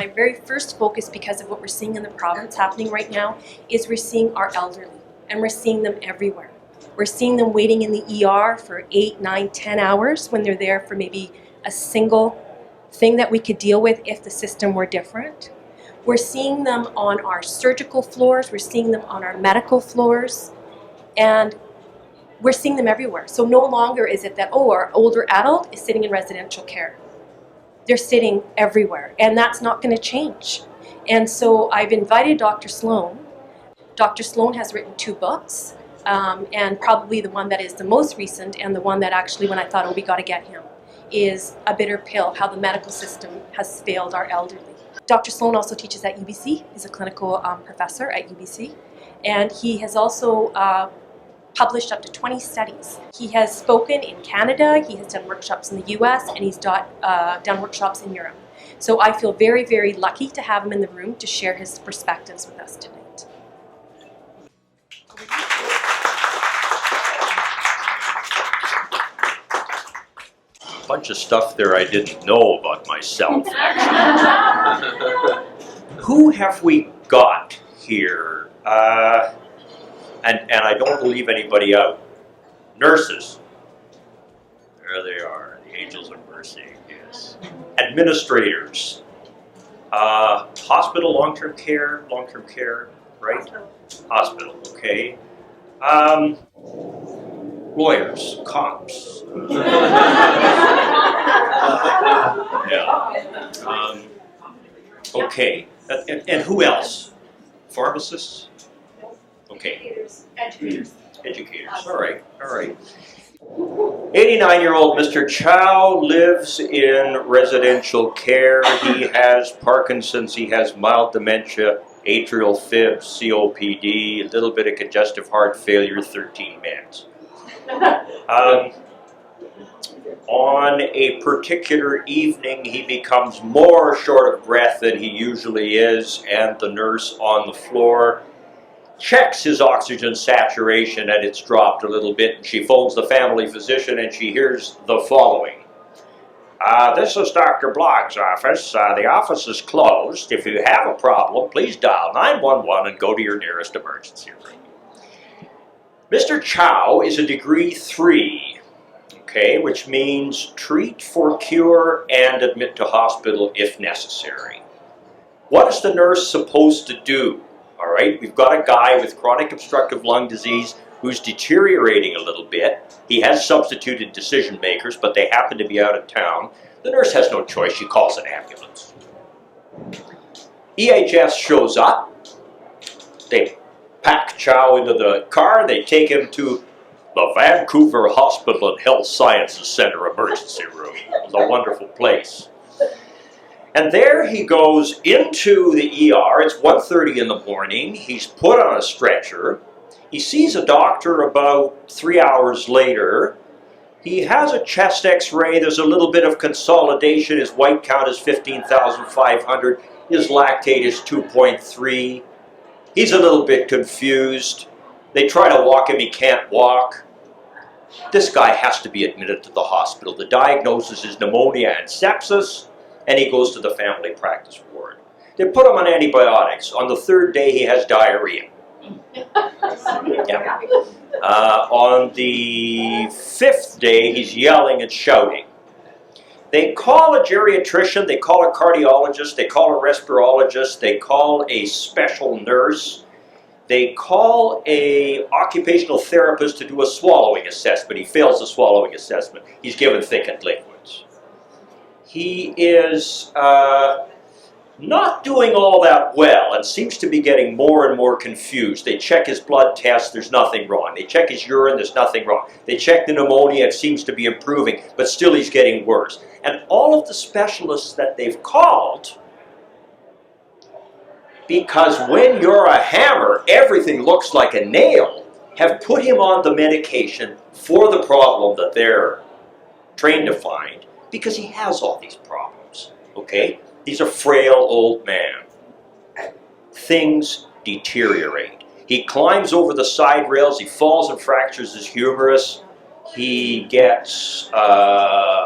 my very first focus, because of what we're seeing in the province happening right now, is we're seeing our elderly, and we're seeing them everywhere. We're seeing them waiting in the ER for 8, 9, 10 hours when they're there for maybe a single thing that we could deal with if the system were different. We're seeing them on our surgical floors, we're seeing them on our medical floors, and we're seeing them everywhere. So no longer is it that, oh, our older adult is sitting in residential care. They're sitting everywhere, and that's not going to change. And so I've invited Dr. Sloan. Dr. Sloan has written 2 books, and probably the one that is the most recent, and the one that actually, when I thought, oh, we got to get him, is A Bitter Pill, How the Medical System Has Failed Our Elderly. Dr. Sloan also teaches at UBC. He's a clinical professor at UBC, and he has also published up to 20 studies. He has spoken in Canada, he has done workshops in the US, and he's done workshops in Europe. So I feel very, very lucky to have him in the room to share his perspectives with us tonight. Bunch of stuff there I didn't know about myself, actually. Who have we got here? And I don't want to leave anybody out. Nurses. There they are, the angels of mercy, yes. Administrators. Hospital, long-term care, right? Hospital, okay. Lawyers, cops. Yeah. Okay. And who else? Pharmacists? Okay. Educators. All right. 89-year-old Mr. Chow lives in residential care. He has Parkinson's, he has mild dementia, atrial fib, COPD, a little bit of congestive heart failure, 13 meds. On a particular evening, he becomes more short of breath than he usually is, and the nurse on the floor checks his oxygen saturation, and it's dropped a little bit, and she phones the family physician, and she hears the following. This is Dr. Blogg's office. The office is closed. If you have a problem, please dial 911 and go to your nearest emergency room. Mr. Chow is a degree 3, okay, which means treat for cure and admit to hospital if necessary. What is the nurse supposed to do? All right, we've got a guy with chronic obstructive lung disease who's deteriorating a little bit. He has substituted decision makers, but they happen to be out of town. The nurse has no choice. She calls an ambulance. EHS shows up. They pack Chow into the car. They take him to the Vancouver Hospital and Health Sciences Center emergency room. It's a wonderful place. And there he goes into the ER. It's 1:30 in the morning. He's put on a stretcher. He sees a doctor about 3 hours later. He has a chest x-ray. There's a little bit of consolidation. His white count is 15,500. His lactate is 2.3. He's a little bit confused. They try to walk him. He can't walk. This guy has to be admitted to the hospital. The diagnosis is pneumonia and sepsis, and he goes to the family practice ward. They put him on antibiotics. On the 3rd day, he has diarrhea. Yeah. On the 5th day, he's yelling and shouting. They call a geriatrician, they call a cardiologist, they call a respirologist, they call a special nurse, they call a occupational therapist to do a swallowing assessment. He fails the swallowing assessment. He's given thickened liquids. He is not doing all that well and seems to be getting more and more confused. They check his blood tests, there's nothing wrong. They check his urine, there's nothing wrong. They check the pneumonia, it seems to be improving, but still he's getting worse. And all of the specialists that they've called, because when you're a hammer, everything looks like a nail, have put him on the medication for the problem that they're trained to find, because he has all these problems, okay? He's a frail old man. Things deteriorate. He climbs over the side rails, he falls and fractures his humerus, he gets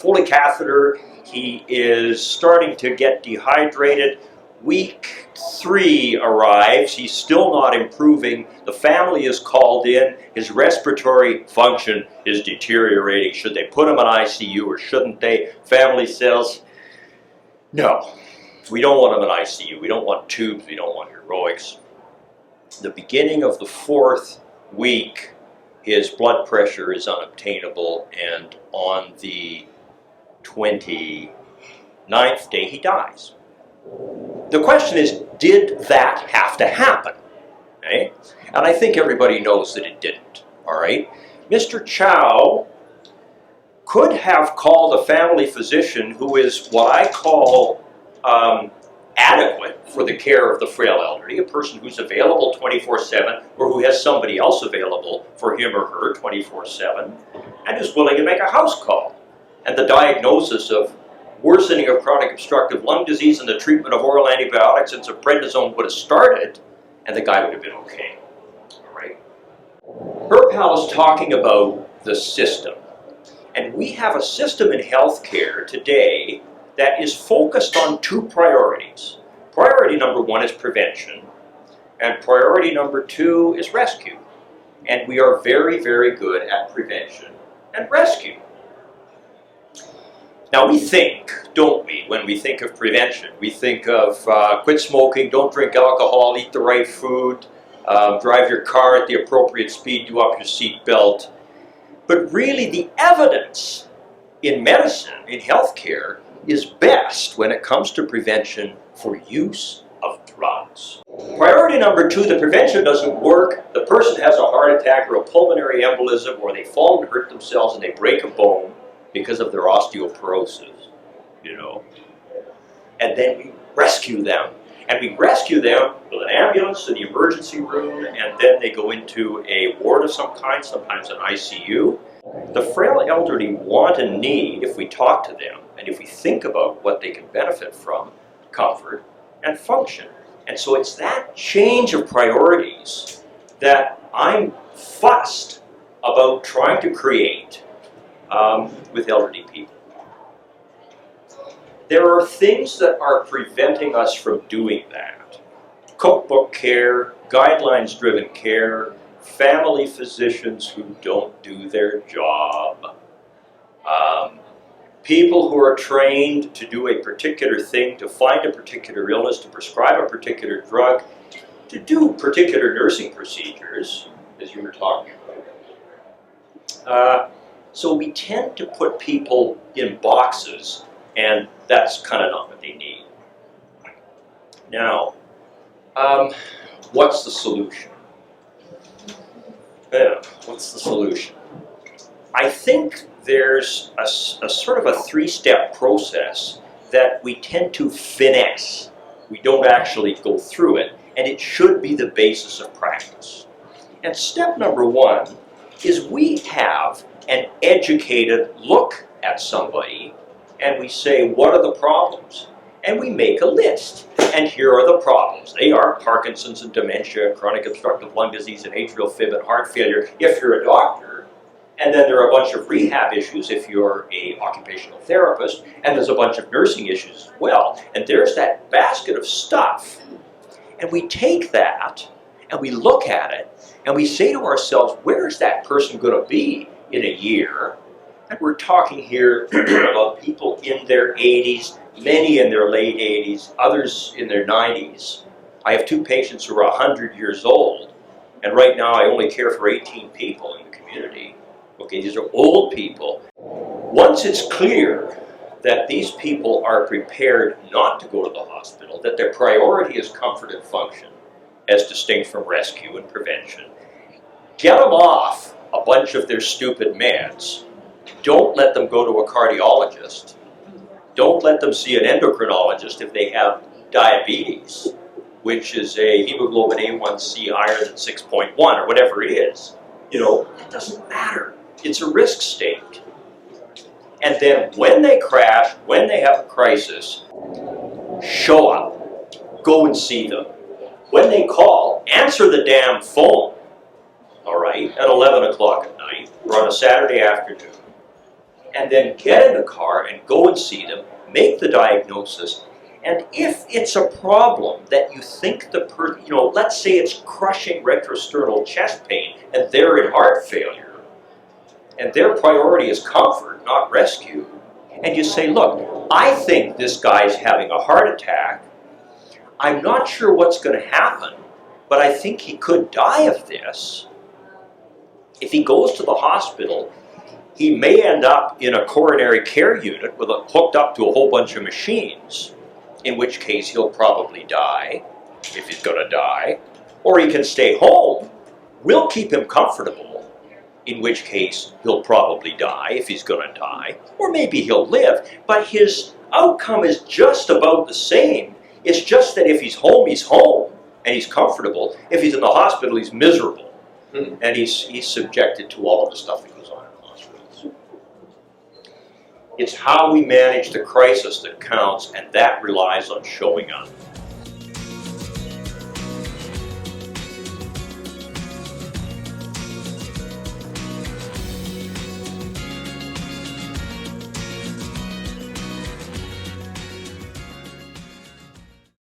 Foley catheter, he is starting to get dehydrated. Week 3 arrives, he's still not improving, the family is called in, his respiratory function is deteriorating. Should they put him in ICU or shouldn't they? Family says, no, we don't want him in ICU, we don't want tubes, we don't want heroics. The beginning of the 4th week, his blood pressure is unobtainable, and on the 29th day he dies. The question is, did that have to happen? Okay? And I think everybody knows that it didn't. All right? Mr. Chow could have called a family physician who is what I call adequate for the care of the frail elderly, a person who's available 24/7 or who has somebody else available for him or her 24/7 and is willing to make a house call. And the diagnosis of worsening of chronic obstructive lung disease and the treatment of oral antibiotics and some prednisone would have started, and the guy would have been okay. All right? Hirpal is talking about the system. And we have a system in healthcare today that is focused on 2 priorities. Priority number 1 is prevention, and priority number 2 is rescue. And we are very, very good at prevention and rescue. Now we think, don't we, when we think of prevention, we think of quit smoking, don't drink alcohol, eat the right food, drive your car at the appropriate speed, do up your seat belt. But really the evidence in medicine, in healthcare, is best when it comes to prevention for use of drugs. Priority number 2, the prevention doesn't work, the person has a heart attack or a pulmonary embolism, or they fall and hurt themselves and they break a bone because of their osteoporosis, you know. And then we rescue them. And we rescue them with an ambulance to the emergency room, and then they go into a ward of some kind, sometimes an ICU. The frail elderly want and need, if we talk to them, and if we think about what they can benefit from, comfort and function. And so it's that change of priorities that I'm fussed about trying to create with elderly people. There are things that are preventing us from doing that. Cookbook care, guidelines-driven care, family physicians who don't do their job, people who are trained to do a particular thing, to find a particular illness, to prescribe a particular drug, to do particular nursing procedures, as you were talking about. So we tend to put people in boxes, and that's kind of not what they need. Now, what's the solution? Yeah, what's the solution? I think there's a sort of a 3-step process that we tend to finesse. We don't actually go through it, and it should be the basis of practice. And step number 1 is we have an educated look at somebody, and we say, what are the problems? And we make a list. And here are the problems. They are Parkinson's and dementia, chronic obstructive lung disease, and atrial fib and heart failure, if you're a doctor. And then there are a bunch of rehab issues if you're an occupational therapist, and there's a bunch of nursing issues as well. And there's that basket of stuff. And we take that, and we look at it, and we say to ourselves, where is that person going to be in a year? And we're talking here about people in their 80s, many in their late 80s, others in their 90s. I have 2 patients who are 100 years old, and right now I only care for 18 people in the community. Okay, these are old people. Once it's clear that these people are prepared not to go to the hospital, that their priority is comfort and function, as distinct from rescue and prevention, get them off a bunch of their stupid meds. Don't let them go to a cardiologist. Don't let them see an endocrinologist if they have diabetes, which is a hemoglobin A1C higher than 6.1 or whatever it is. You know, it doesn't matter. It's a risk state. And then when they crash, when they have a crisis, show up. Go and see them. When they call, answer the damn phone, all right, at 11 o'clock at night or on a Saturday afternoon. And then get in the car and go and see them, make the diagnosis, And if it's a problem that you think the person, let's say it's crushing retrosternal chest pain and they're in heart failure, and their priority is comfort, not rescue, and you say, look, I think this guy's having a heart attack. I'm not sure what's going to happen, but I think he could die of this. If he goes to the hospital, he may end up in a coronary care unit hooked up to a whole bunch of machines, in which case he'll probably die, if he's going to die. Or he can stay home. We'll keep him comfortable, in which case he'll probably die if he's going to die. Or maybe he'll live, but his outcome is just about the same. It's just that if he's home, and he's comfortable. If he's in the hospital, he's miserable. And he's subjected to all of the stuff that goes on in hospitals. It's how we manage the crisis that counts, and that relies on showing up.